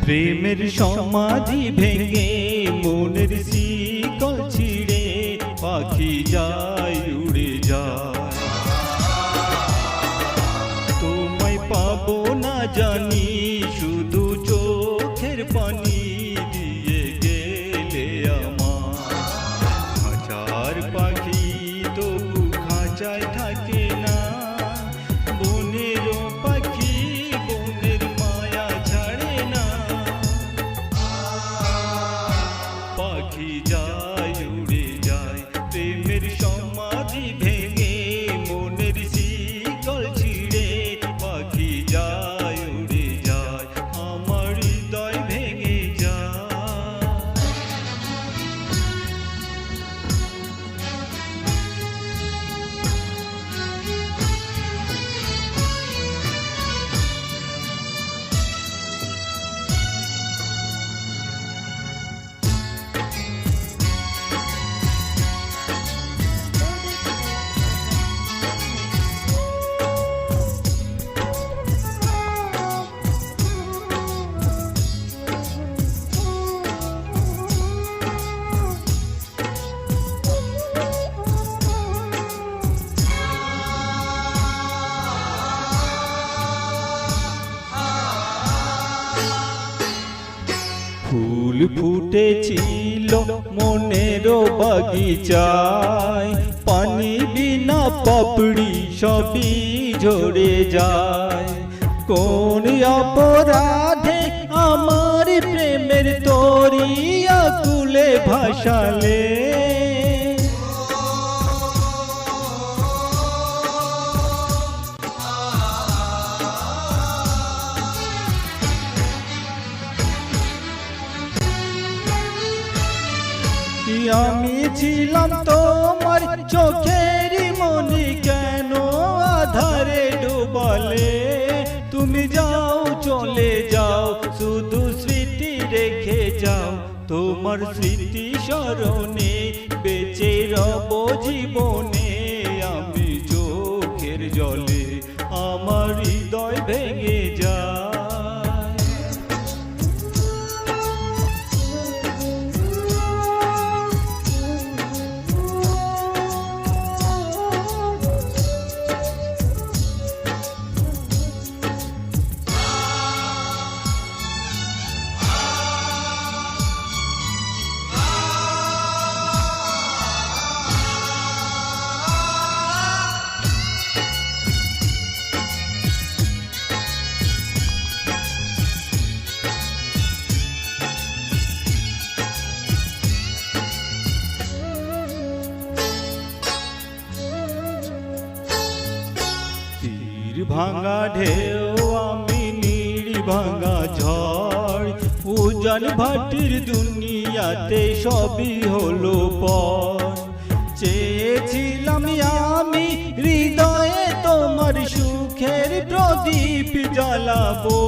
প্রেমের সমাধি ভেঙে মনের শিকল ছিঁড়ে পাখি যায় উড়ে যায়। তোমায় পাবো না জানি শুধু চোখের পানি দিয়ে গেলে আমার। হাজার পাখি তবু খাঁচায় থাকে না, বনেরও পাখি বনের মায়া ছাড়ে না। পাখি যায় উড়ে যায় প্রেমের সমাধি ভেঙে মনের শিকল ছিঁড়ে পাখি যায় উড়ে যায়, আমার হৃদয় ভেঙে যায়। ফুল ফুটেছিল মনের বাগিচায়, পানি বিনা পাপড়ি সবই ঝরে যায়। কোন অপরাধে আমার প্রেমের তরি আকুলে ভাসালে, আমি ছিলাম তোমার চোখের মনি কেন আধারে ডুবালে। তুমি যাও চলে যাও শুধু স্মৃতি রেখে যাও, তোমার স্মৃতি স্মরণে বেঁচে রব জীবনে। আমি চোখের জলে আমার হৃদয় ভেঙে যায়। ভাঙা ঢেউ আমি নীড় ভাঙা ঝড়, উজান ভাটির দুনিয়াতে সবই হলো পর। চেয়েছিলাম আমি হৃদয়ে তোমার সুখের প্রদীপ জ্বালাবো,